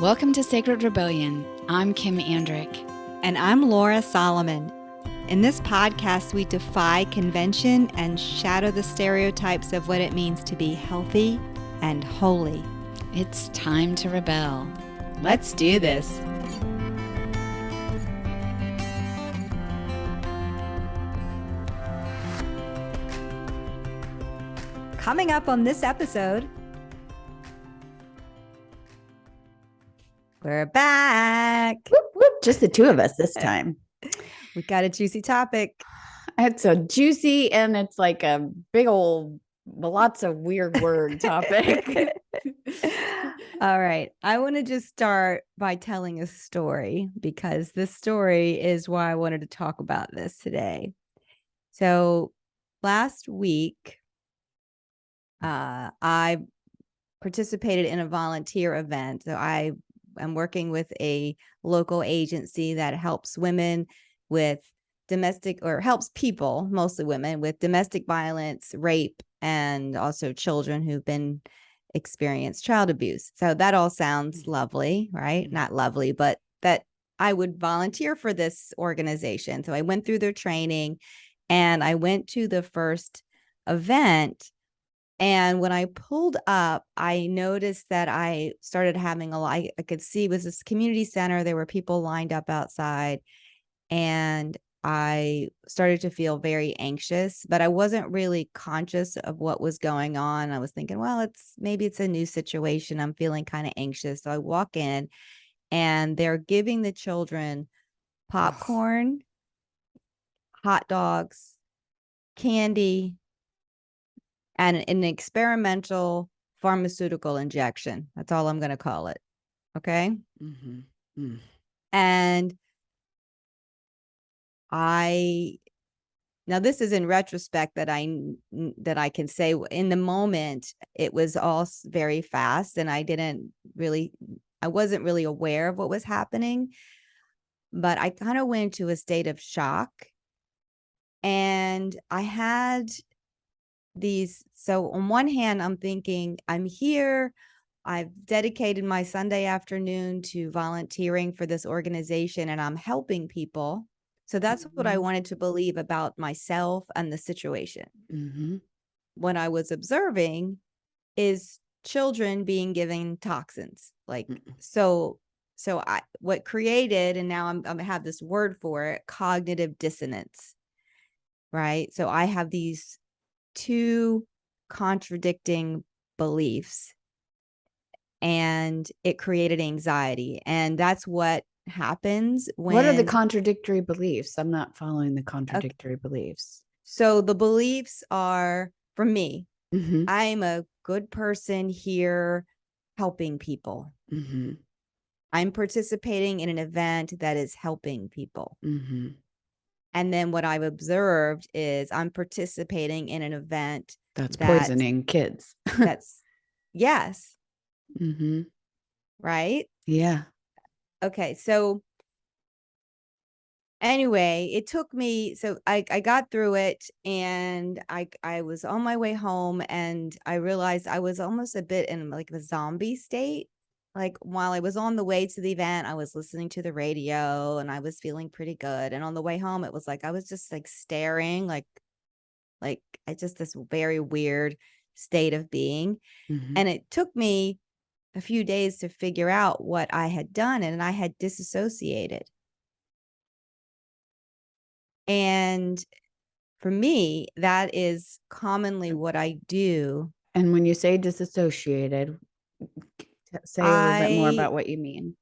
Welcome to Sacred Rebellion. I'm Kim Andryc. And I'm Lora Solomon. In this podcast, we defy convention and shatter the stereotypes of what it means to be healthy and holy. It's time to rebel. Let's do this. Coming up on this episode, we're back. Whoop, whoop. Just the two of us this time. We got a juicy topic. It's so juicy and it's like a big old, lots of weird word topic. All right. I want to just start by telling a story because this story is why I wanted to talk about this today. So last week, I participated in a volunteer event. So I am working with a local agency that helps women with domestic, or helps people, mostly women, with domestic violence, rape, and also children who've been experienced child abuse. So that all sounds lovely, right? Not lovely, but that I would volunteer for this organization. So I went through their training and I went to the first event. And when I pulled up, I noticed that I started having I could see it was this community center. There were people lined up outside, and I started to feel very anxious, but I wasn't really conscious of what was going on. I was thinking, well, maybe it's a new situation. I'm feeling kind of anxious. So I walk in and they're giving the children popcorn, hot dogs, candy, and an experimental pharmaceutical injection. That's all I'm going to call it. Okay. Mm-hmm. Mm. And now this is in retrospect that I can say in the moment, it was all very fast and I wasn't really aware of what was happening, but I kind of went into a state of shock. And I had so on one hand, I'm thinking, I'm here. I've dedicated my Sunday afternoon to volunteering for this organization and I'm helping people. So that's what I wanted to believe about myself and the situation. Mm-hmm. What I was observing is children being given toxins. What created, and now I'm going to have this word for it, cognitive dissonance, right? So I have these two contradicting beliefs and it created anxiety. And that's what happens when... What are the contradictory beliefs? I'm not following the contradictory beliefs. So the beliefs are, for me, Mm-hmm. I'm a good person here helping people. Mm-hmm. I'm participating in an event that is helping people. Mm-hmm. And then what I've observed is I'm participating in an event that's poisoning kids. Yes. Mm-hmm. Right? Yeah. Okay. So anyway, it took me, so I got through it and I was on my way home and I realized I was almost a bit in like a zombie state. Like while I was on the way to the event, I was listening to the radio and I was feeling pretty good. And on the way home, it was like, I was just like staring, like I just this very weird state of being. Mm-hmm. And it took me a few days to figure out what I had done. And I had disassociated. And for me, that is commonly what I do. And when you say disassociated, say a little bit more about what you mean.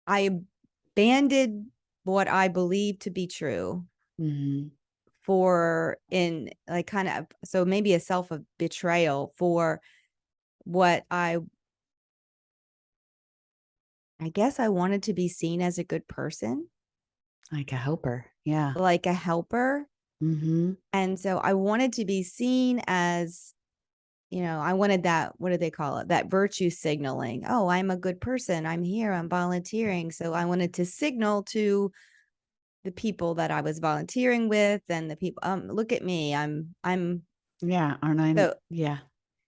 I abandoned what I believe to be true. Mm-hmm. So maybe a self of betrayal for what I guess I wanted to be seen as a good person. Like a helper. Yeah. Like a helper. Mm-hmm. And so I wanted to be seen as, I wanted that, what do they call it? That virtue signaling. Oh, I'm a good person. I'm here. I'm volunteering. So I wanted to signal to the people that I was volunteering with and the people, look at me. I'm. Yeah. Aren't I? So, yeah.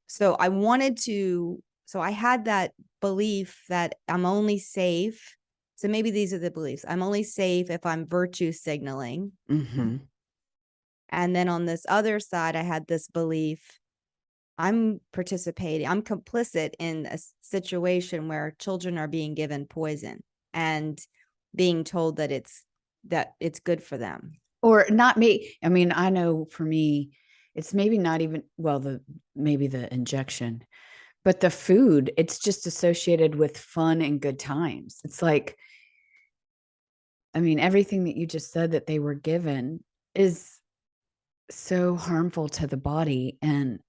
So I wanted to, so I had that belief that I'm only safe. So maybe these are the beliefs. I'm only safe if I'm virtue signaling. Mm-hmm. And then on this other side, I had this belief I'm complicit in a situation where children are being given poison and being told that it's good for them. Or not me. I mean, I know for me, it's maybe not even, well, maybe the injection, but the food, it's just associated with fun and good times. It's like, I mean, everything that you just said that they were given is so harmful to the body. And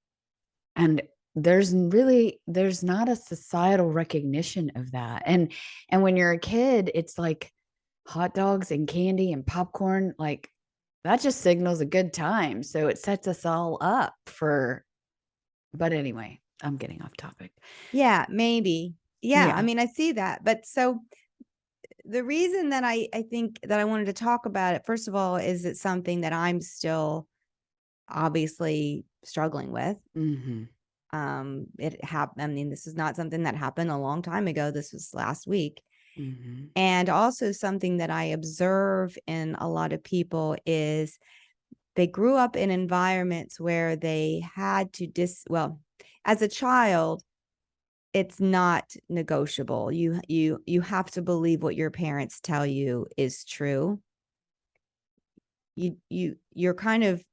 there's not a societal recognition of that. And when you're a kid, it's like hot dogs and candy and popcorn, like that just signals a good time. So it sets us all up for, but anyway, I'm getting off topic. Yeah, maybe. Yeah, Yeah. I mean, I see that. But so the reason that I think that I wanted to talk about it, first of all, is it's something that I'm still obviously struggling with. Mm-hmm. It happened. I mean, this is not something that happened a long time ago. This was last week. Mm-hmm. And also something that I observe in a lot of people is they grew up in environments where they had to as a child, it's not negotiable. You have to believe what your parents tell you is true. You're kind of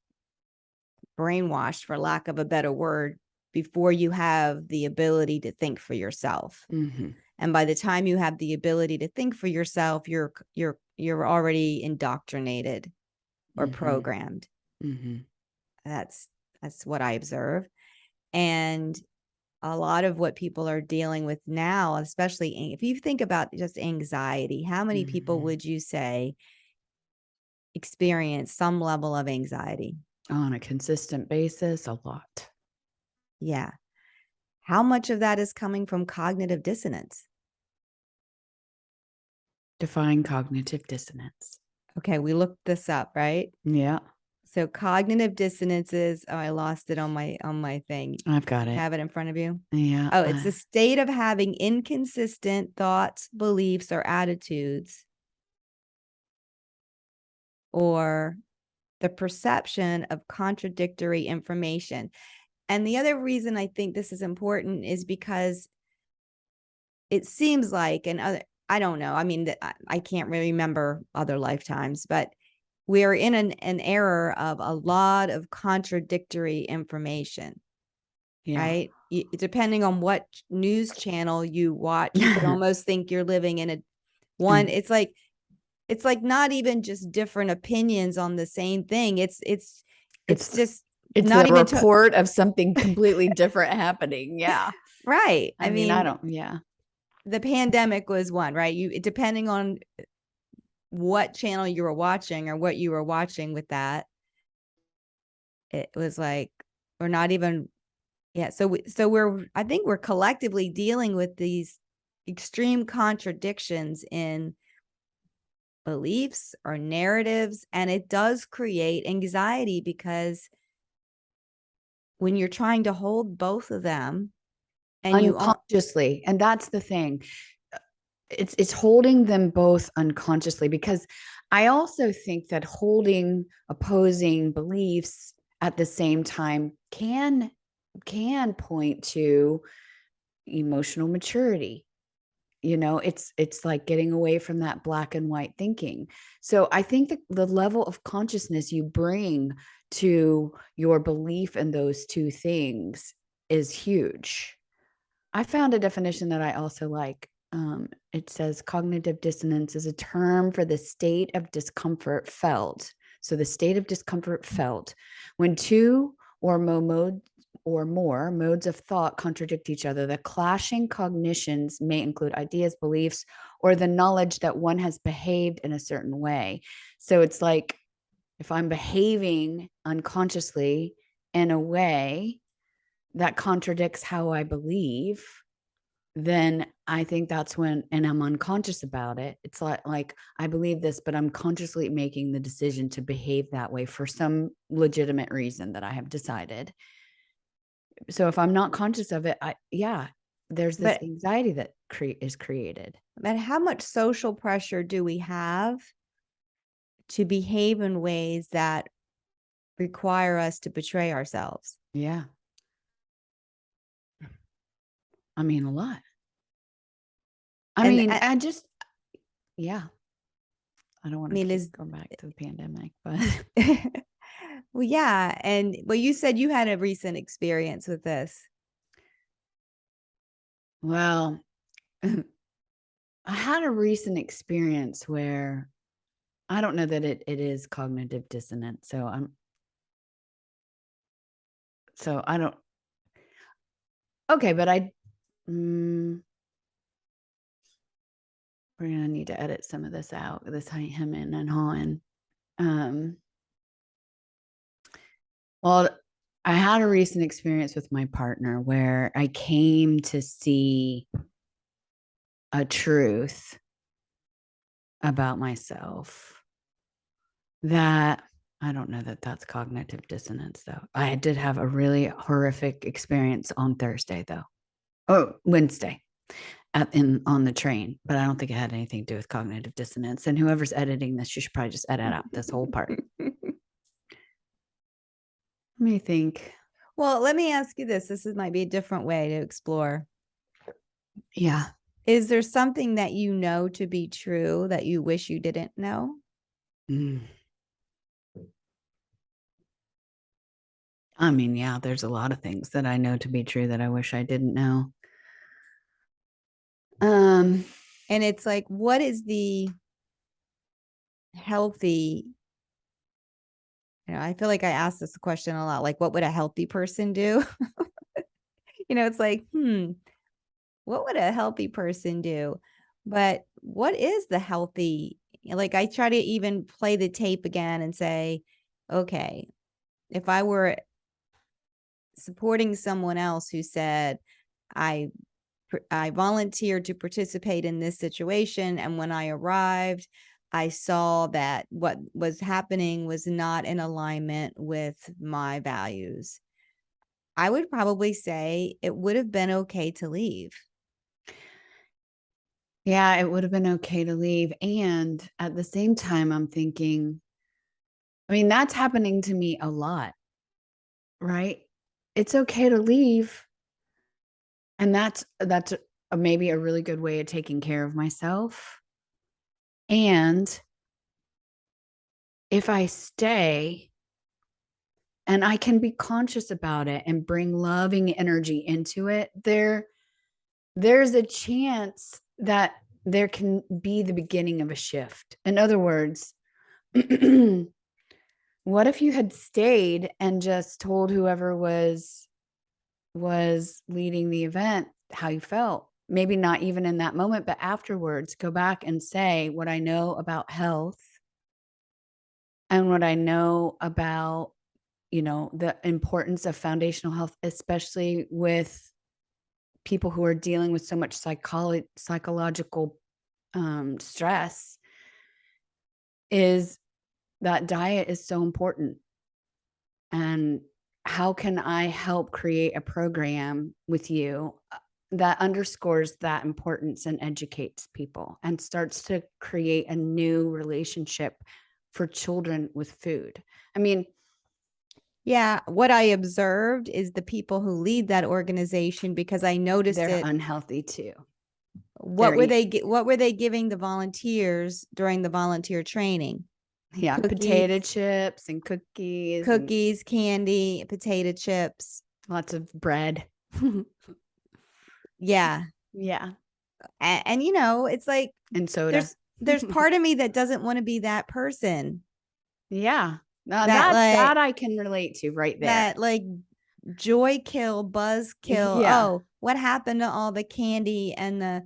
brainwashed, for lack of a better word, before you have the ability to think for yourself. Mm-hmm. And by the time you have the ability to think for yourself, you're already indoctrinated or programmed. Mm-hmm. That's what I observe. And a lot of what people are dealing with now, especially if you think about just anxiety, how many people would you say experience some level of anxiety? On a consistent basis, a lot. Yeah. How much of that is coming from cognitive dissonance? Define cognitive dissonance. Okay, we looked this up, right? Yeah. So cognitive dissonance is, I lost it on my thing. I've got it. Have it in front of you? Yeah. Oh, it's a state of having inconsistent thoughts, beliefs, or attitudes, or the perception of contradictory information. And the other reason I think this is important is because it seems like, I don't know. I mean, I can't really remember other lifetimes, but we're in an era of a lot of contradictory information, right? Depending on what news channel you watch, you could almost think you're living in it's like not even just different opinions on the same thing. It's just it's not a even report of something completely different happening. Yeah. Right. I mean, yeah. The pandemic was one, right? Depending on what channel you were watching or what you were watching with that, it was like, we're not even, yeah. So I think we're collectively dealing with these extreme contradictions in beliefs or narratives. And it does create anxiety because when you're trying to hold both of them and unconsciously, and that's the thing. It's holding them both unconsciously, because I also think that holding opposing beliefs at the same time can point to emotional maturity. It's like getting away from that black and white thinking. So I think that the level of consciousness you bring to your belief in those two things is huge. I found a definition that I also like. It says cognitive dissonance is a term for the state of discomfort felt. So the state of discomfort felt when two or more modes of thought contradict each other. The clashing cognitions may include ideas, beliefs, or the knowledge that one has behaved in a certain way. So it's like, if I'm behaving unconsciously in a way that contradicts how I believe, then I think that's when, and I'm unconscious about it. It's like I believe this, but I'm consciously making the decision to behave that way for some legitimate reason that I have decided. So if I'm not conscious of it, there's this But anxiety that is created. but how much social pressure do we have to behave in ways that require us to betray ourselves? Yeah. I mean, a lot. I And mean, I yeah. I don't want mean, to go back to the pandemic, but well, yeah. And well, you said you had a recent experience with this. well, I had a recent experience where I don't know that it is cognitive dissonance. So I don't, okay, but we're going to need to edit some of this out, this him and hawing. Well, I had a recent experience with my partner where I came to see a truth about myself that I don't know that that's cognitive dissonance, though. I did have a really horrific experience on Thursday, though. Oh, Wednesday on the train, but I don't think it had anything to do with cognitive dissonance. And whoever's editing this, you should probably just edit out this whole part. Let me think. Well, let me ask you this. Might be a different way to explore. Yeah. Is there something that you know to be true that you wish you didn't know? I mean, yeah, there's a lot of things that I know to be true that I wish I didn't know. And it's like, what is the healthy? I feel like I ask this question a lot. Like, what would a healthy person do? It's like, what would a healthy person do? But what is the healthy? Like, I try to even play the tape again and say, okay, if I were supporting someone else who said, I volunteered to participate in this situation, and when I arrived, I saw that what was happening was not in alignment with my values, I would probably say it would have been okay to leave. Yeah, it would have been okay to leave. And at the same time, I'm thinking, I mean, that's happening to me a lot, right? It's okay to leave. And that's maybe a really good way of taking care of myself. And if I stay and I can be conscious about it and bring loving energy into it, there's a chance that there can be the beginning of a shift. In other words, what if you had stayed and just told whoever was leading the event how you felt? Maybe not even in that moment, but afterwards, go back and say what I know about health and what I know about, the importance of foundational health, especially with people who are dealing with so much psychological stress, is that diet is so important. And how can I help create a program with you that underscores that importance and educates people and starts to create a new relationship for children with food? I mean, yeah, what I observed is the people who lead that organization, because I noticed they're it. unhealthy too. What were they giving the volunteers during the volunteer training? Yeah, Cookies, potato chips and cookies, candy, potato chips, lots of bread. Yeah. Yeah. And it's like, And soda. There's part of me that doesn't want to be that person. Yeah. That I can relate to right there. That like joy kill, buzz kill. Yeah. Oh, what happened to all the candy and the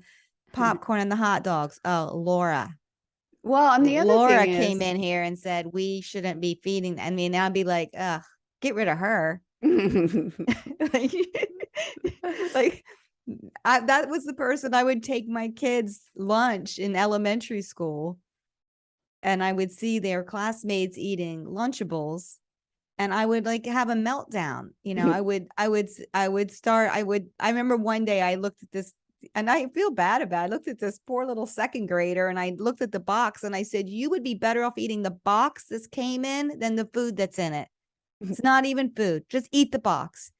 popcorn and the hot dogs? Oh, Lora. Well, and the other Lora thing came in here and said we shouldn't be feeding. I mean, I'd be like, get rid of her. like that was the person I would take my kids' lunch in elementary school, and I would see their classmates eating Lunchables, and I would like have a meltdown. I remember one day I looked at this and I feel bad about it. I looked at this poor little second grader and I looked at the box and I said, you would be better off eating the box this came in than the food that's in it. It's not even food. Just eat the box.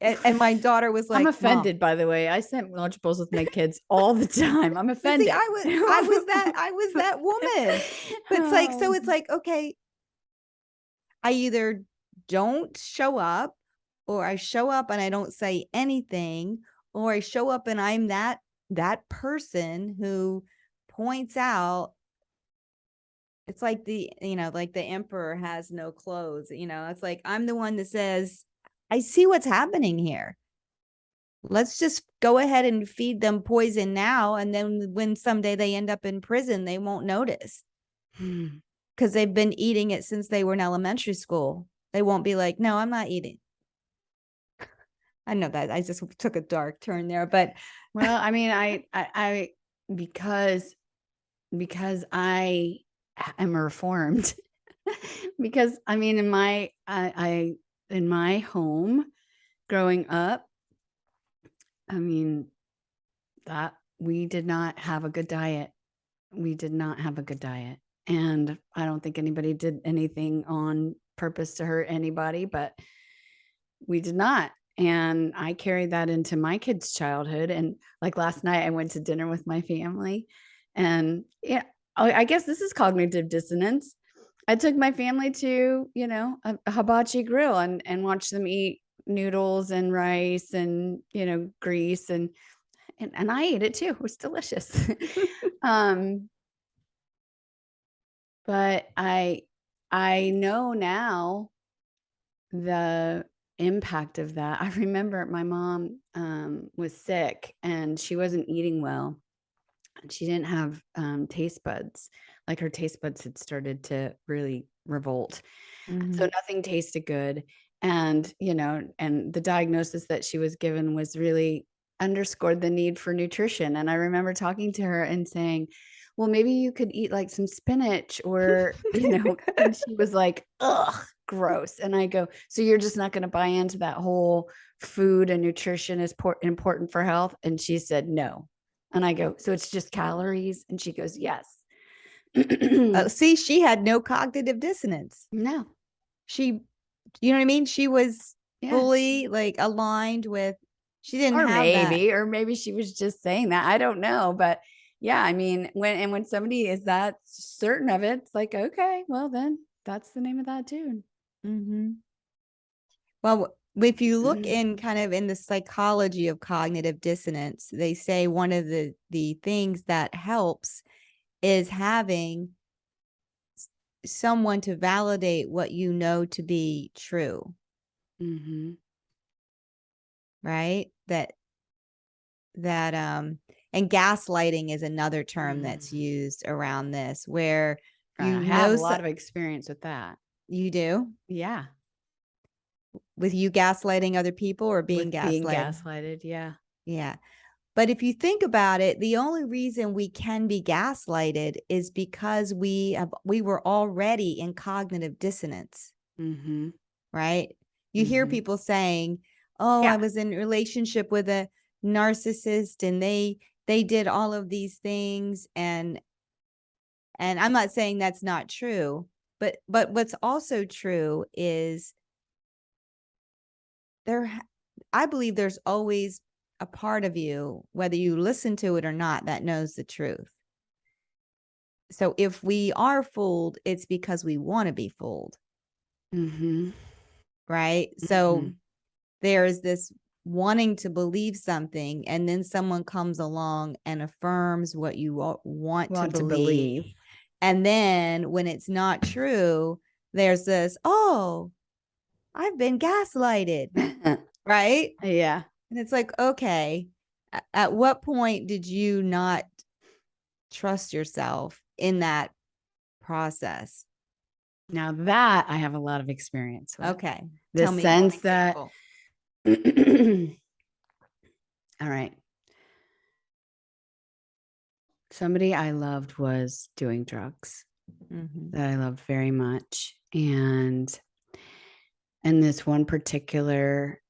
And my daughter was like, I'm "Mom." offended, by the way. I sent lunch bowls with my kids all the time. I'm But offended. see, I was that woman. But it's like, okay, I either don't show up, or I show up and I don't say anything, or I show up and I'm that person who points out. It's like the emperor has no clothes, it's like I'm the one that says, I see what's happening here. Let's just go ahead and feed them poison now. And then when someday they end up in prison, they won't notice because they've been eating it since they were in elementary school. They won't be like, no, I'm not eating. I know that I just took a dark turn there, but well, I mean, I because I am reformed because I mean, in my home growing up, I mean, that we did not have a good diet. We did not have a good diet. And I don't think anybody did anything on purpose to hurt anybody, but we did not. And I carried that into my kids' childhood. And like last night, I went to dinner with my family. And yeah, I guess this is cognitive dissonance. I took my family to, a hibachi grill and watched them eat noodles and rice and, grease and I ate it too. It was delicious. But I know now the impact of that. I remember my mom was sick and she wasn't eating well. And she didn't have taste buds. Like her taste buds had started to really revolt. So nothing tasted good. And, and the diagnosis that she was given was really underscored the need for nutrition. And I remember talking to her and saying, well, maybe you could eat like some spinach or, and she was like, ugh, gross. And I go, so you're just not going to buy into that whole food and nutrition is important for health? And she said, no. And I go, so it's just calories? And she goes, yes. See, she had no cognitive dissonance. No. She, you know what I mean? She was fully like aligned with, she didn't have that. Or maybe she was just saying that. I don't know. But yeah, I mean, when somebody is that certain of it, it's like, okay, well then that's the name of that tune. Well, if you look in kind of in the psychology of cognitive dissonance, they say one of the things that helps is having someone to validate what you know to be true. Right? And gaslighting is another term that's used around this, where I have a lot of experience with that. You do? Yeah. With you gaslighting other people or being gaslighted? Being gaslighted, yeah. Yeah. But if you think about it, the only reason we can be gaslighted is because we were already in cognitive dissonance. Right? You hear people saying, oh, I was in a relationship with a narcissist and they did all of these things. And I'm not saying that's not true, but what's also true is I believe there's always a part of you, whether you listen to it or not, that knows the truth. So if we are fooled, it's because we want to be fooled. Right? So there's this wanting to believe something, and then someone comes along and affirms what you want to believe. And then when it's not true, there's this, oh, I've been gaslighted. Right? Yeah. And it's like, okay, at what point did you not trust yourself in that process? Now that I have a lot of experience with. Okay. The sense that, all right. Somebody I loved was doing drugs that I loved very much. And And this one particular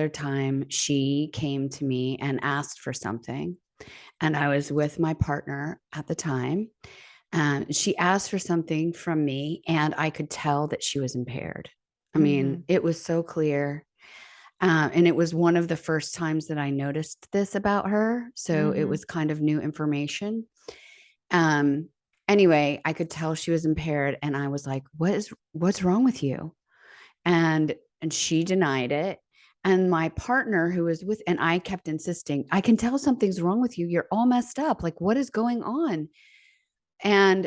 time, she came to me and asked for something. And I was with my partner at the time. She asked for something from me, and I could tell that she was impaired. I mean, it was so clear. And it was one of the first times that I noticed this about her. So it was kind of new information. Anyway, I could tell she was impaired, and I was like, what's wrong with you? And she denied it. And my partner who was with, and I kept insisting, I can tell something's wrong with you. You're all messed up. Like, what is going on? And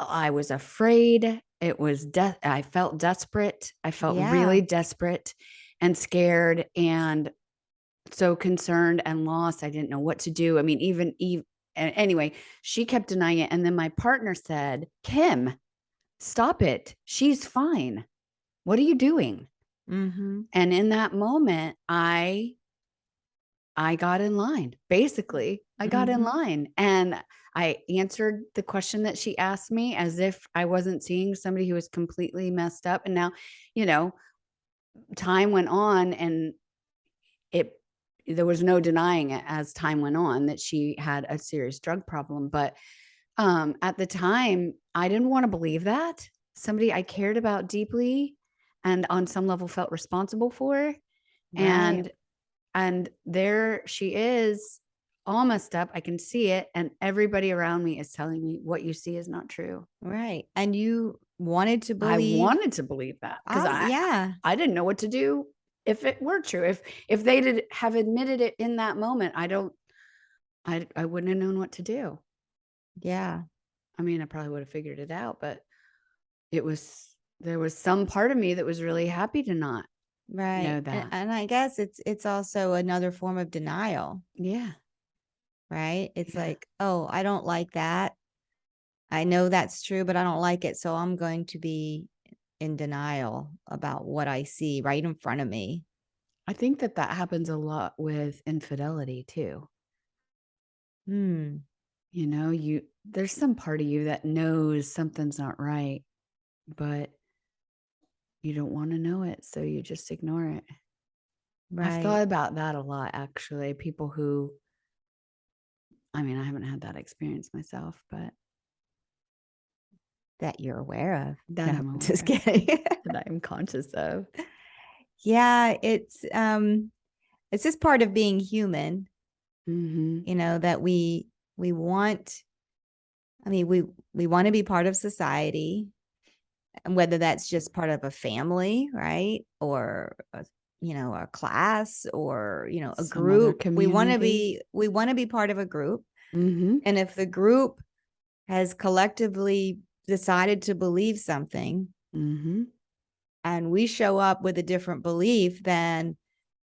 I was afraid. It was death. I felt desperate. I felt really desperate and scared and so concerned and lost. I didn't know what to do. I mean, even anyway, she kept denying it. And then my partner said, Kim, stop it. She's fine. What are you doing? And in that moment, I got in line. Basically, I got in line, and I answered the question that she asked me as if I wasn't seeing somebody who was completely messed up. And now, time went on, and there was no denying it as time went on that she had a serious drug problem. But at the time, I didn't want to believe that somebody I cared about deeply and on some level felt responsible for. And there she is, all messed up. I can see it. And everybody around me is telling me what you see is not true. Right. And you wanted to believe. I wanted to believe that because I didn't know what to do if it were true. If they did have admitted it in that moment, I wouldn't have known what to do. Yeah. I mean, I probably would have figured it out, but there was some part of me that was really happy to not know that. And I guess it's also another form of denial. Yeah. Right. It's like, oh, I don't like that. I know that's true, but I don't like it. So I'm going to be in denial about what I see right in front of me. I think that happens a lot with infidelity too. There's some part of you that knows something's not right, but you don't want to know it, so you just ignore it. I've thought about that a lot, actually. People who, I mean, I haven't had that experience myself, but that you're aware of. That I'm aware just kidding. that I'm conscious of. Yeah, it's just part of being human. That we want. I mean, we want to be part of society, and whether that's just part of a family, right, or a class, or a group. We want to be part of a group, and if the group has collectively decided to believe something, and we show up with a different belief, then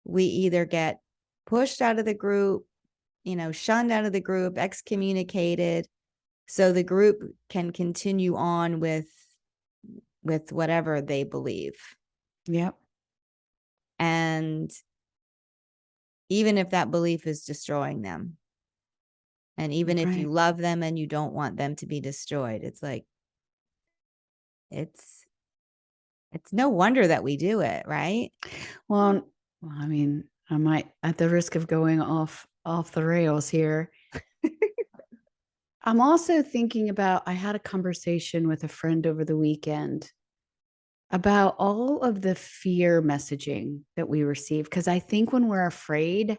we either get pushed out of the group, shunned out of the group, excommunicated, so the group can continue on with whatever they believe. Yep. And even if that belief is destroying them, and even if you love them and you don't want them to be destroyed, it's like, it's no wonder that we do it, right? Well, I mean, I might, at the risk of going off the rails here, I'm also thinking about, I had a conversation with a friend over the weekend about all of the fear messaging that we receive. Because I think when we're afraid,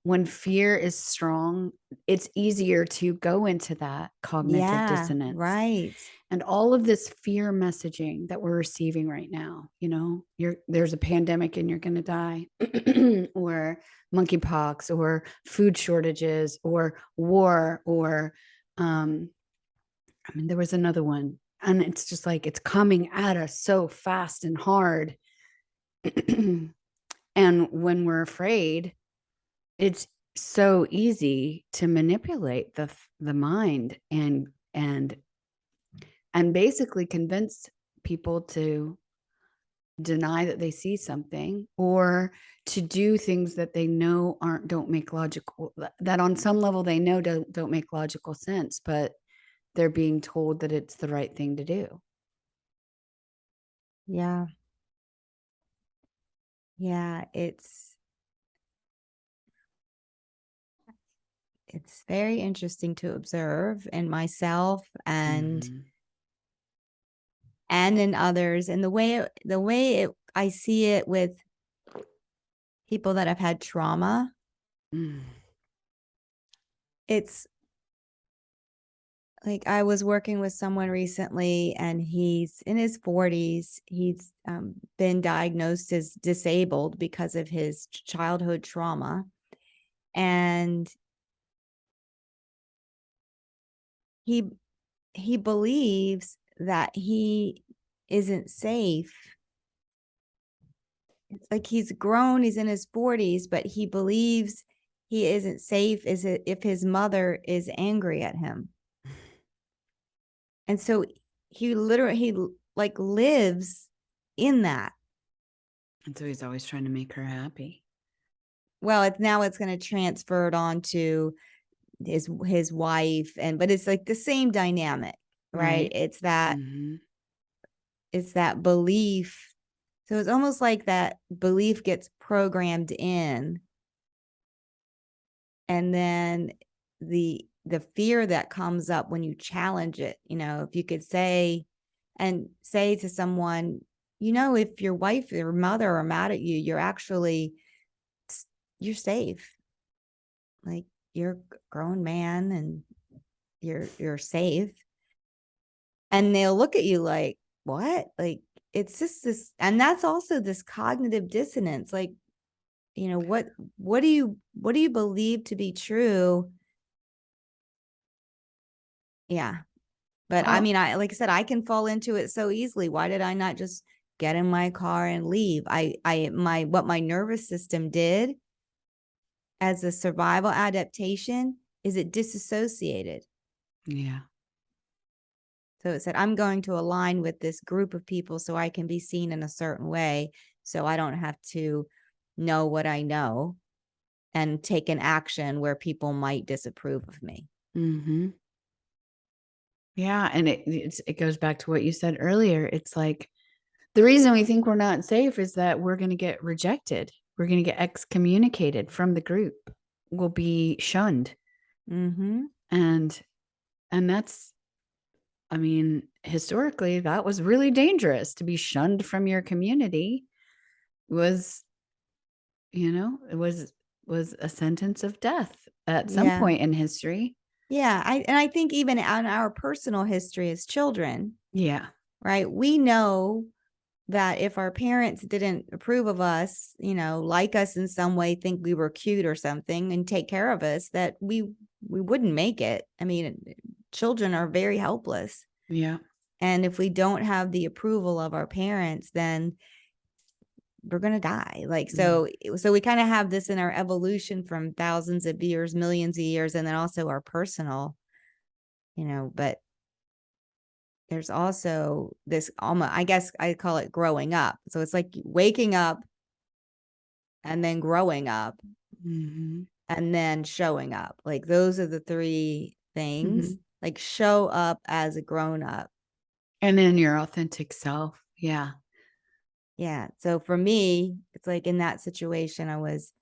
when fear is strong, it's easier to go into that cognitive dissonance. Right. And all of this fear messaging that we're receiving right now, there's a pandemic and you're going to die, or monkeypox, or food shortages, or war, or, there was another one, and it's just like, it's coming at us so fast and hard. And when we're afraid, it's so easy to manipulate the mind and basically convince people to deny that they see something, or to do things that they know don't make logical, that on some level they know don't make logical sense, but they're being told that it's the right thing to do. Yeah. Yeah. It's very interesting to observe in myself and Mhm. in others, and the way I see it with people that have had trauma. Mm. It's like I was working with someone recently, and he's in his 40s. He's been diagnosed as disabled because of his childhood trauma, and he he believes that he isn't safe. It's like he's grown, he's in his 40s, but he believes he isn't safe if his mother is angry at him. And so he like lives in that. And so he's always trying to make her happy. Well, it's going to transfer it on to his wife, but it's like the same dynamic, right? It's that Mhm. it's that belief. So it's almost like that belief gets programmed in, and then the fear that comes up when you challenge it, if you could say to someone, if your wife or mother are mad at you, you're safe. Like, you're a grown man and you're safe. And they'll look at you like, what? Like, it's just this, and that's also this cognitive dissonance. Like, what do you believe to be true? Yeah. But I Oh, mean, like I said, I can fall into it so easily. Why did I not just get in my car and leave? What my nervous system did as a survival adaptation is it disassociated. yeah. So it said, I'm going to align with this group of people so I can be seen in a certain way. So I don't have to know what I know and take an action where people might disapprove of me. Mhm. Yeah, and it goes back to what you said earlier. It's like the reason we think we're not safe is that we're going to get rejected. We're going to get excommunicated from the group. We'll be shunned. Mm-hmm. And that's, I mean, historically that was really dangerous. To be shunned from your community was, it was a sentence of death at some Yeah. point in history. Yeah. I think even on our personal history as children, Yeah. right? We know that if our parents didn't approve of us, like us in some way, think we were cute or something and take care of us, that we wouldn't make it. I mean, children are very helpless. Yeah. And if we don't have the approval of our parents, then we're going to die. Like, so we kind of have this in our evolution from thousands of years, millions of years, and then also our personal, but there's also this almost, I guess I call it growing up. So it's like waking up and then growing up Mhm. and then showing up. Like, those are the three things. Mhm. Like, show up as a grown up. And in your authentic self. Yeah. Yeah. So for me, it's like in that situation, I was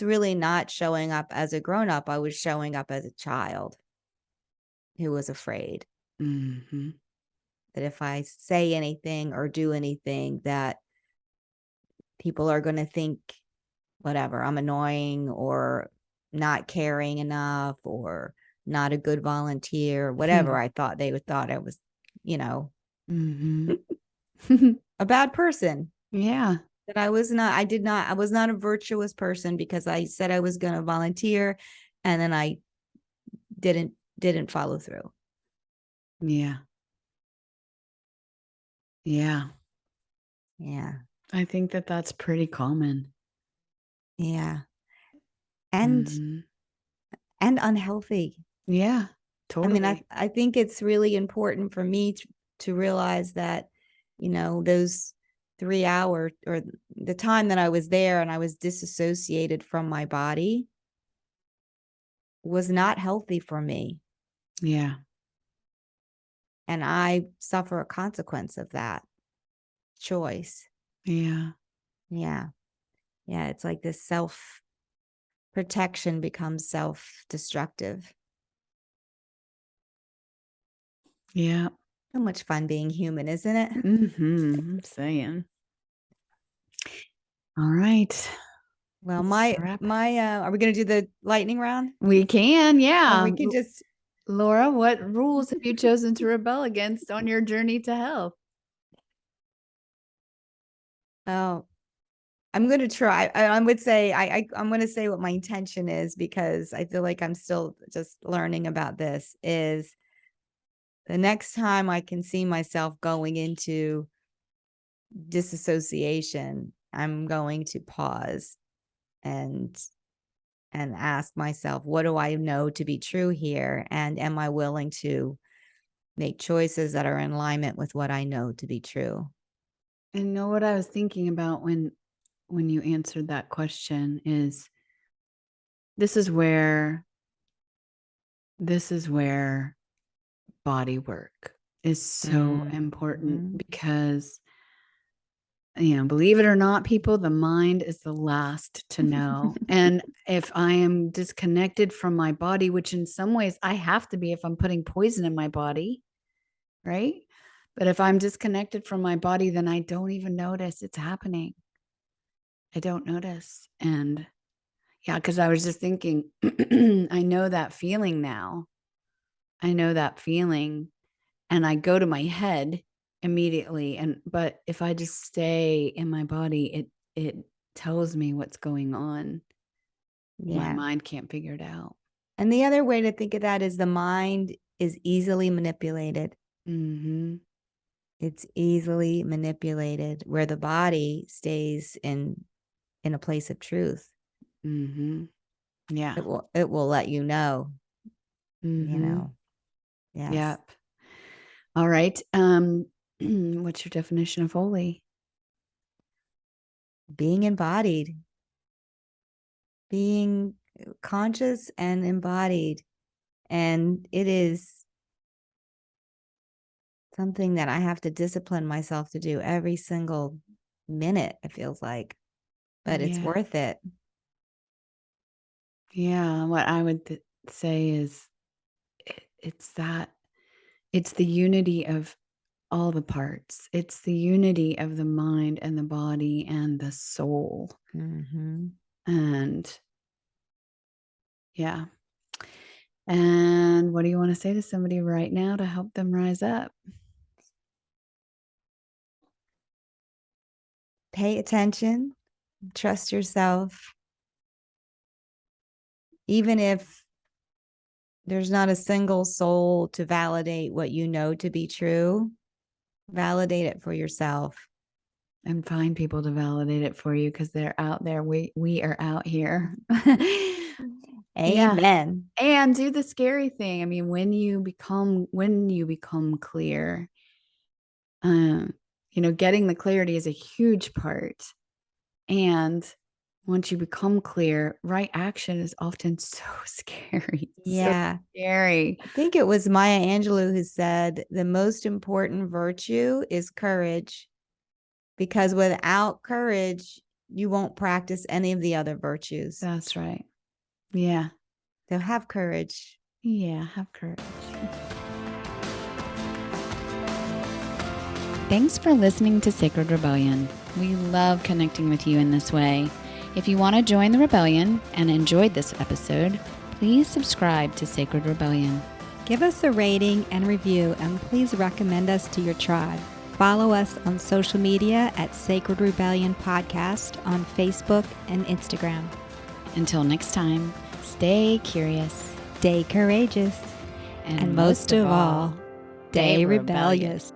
really not showing up as a grown up. I was showing up as a child who was afraid Mhm. that if I say anything or do anything, that people are going to think whatever, I'm annoying or not caring enough or not a good volunteer, whatever. I thought they would thought I was, Mhm. a bad person. Yeah. That I was not, I was not a virtuous person because I said I was going to volunteer and then I didn't follow through. Yeah. Yeah. Yeah. I think that that's pretty common. Yeah. And Mhm. unhealthy. Yeah, I mean, totally. I think it's really important for me to realize that, those 3 hours or the time that I was there and I was disassociated from my body was not healthy for me. Yeah. And I suffer a consequence of that. choice. Yeah. Yeah. Yeah. It's like this self-protection becomes self-destructive. Yeah. So much fun being human, isn't it? I'm saying. All right. Well, Let's wrap. are we going to do the lightning round? We can, yeah. We can just, Laura, what rules have you chosen to rebel against on your journey to health? I'm going to try. I would say, I'm going to say what my intention is, because I feel like I'm still just learning about this, is the next time I can see myself going into disassociation, I'm going to pause and ask myself, what do I know to be true here? And am I willing to make choices that are in alignment with what I know to be true? And know what I was thinking about when you answered that question is this is where body work is so important, because believe it or not, people, the mind is the last to know. And if I am disconnected from my body, which in some ways I have to be if I'm putting poison in my body, right? But if I'm disconnected from my body, then I don't even notice it's happening. I don't notice. And yeah, because I was just thinking, I know that feeling now. I know that feeling. And I go to my head immediately. But if I just stay in my body, it tells me what's going on. My Yeah. mind can't figure it out. And the other way to think of that is the mind is easily manipulated. It's easily manipulated, where the body stays in a place of truth. Yeah. It will let you know. Yes. Yep. All right. What's your definition of holy? Being embodied, being conscious and embodied. And it is something that I have to discipline myself to do every single minute, it feels like, but it's worth it. Yeah. What I would say is it's the unity of all the parts. It's the unity of the mind and the body and the soul. And yeah. And what do you want to say to somebody right now to help them rise up? Pay attention, trust yourself. Even if there's not a single soul to validate what you know to be true, validate it for yourself. And find people to validate it for you, because they're out there. We are out here. Amen. Yeah. And do the scary thing. I mean, when you become clear, getting the clarity is a huge part. And once you become clear, right action is often so scary. Yeah. So scary. I think it was Maya Angelou who said the most important virtue is courage, because without courage, you won't practice any of the other virtues. That's right. Yeah. So have courage. Yeah, have courage. Thanks for listening to Sacred Rebellion. We love connecting with you in this way. If you want to join the rebellion and enjoyed this episode, please subscribe to Sacred Rebellion. Give us a rating and review, and please recommend us to your tribe. Follow us on social media at Sacred Rebellion Podcast on Facebook and Instagram. Until next time, stay curious, Stay courageous, and most of all, stay rebellious.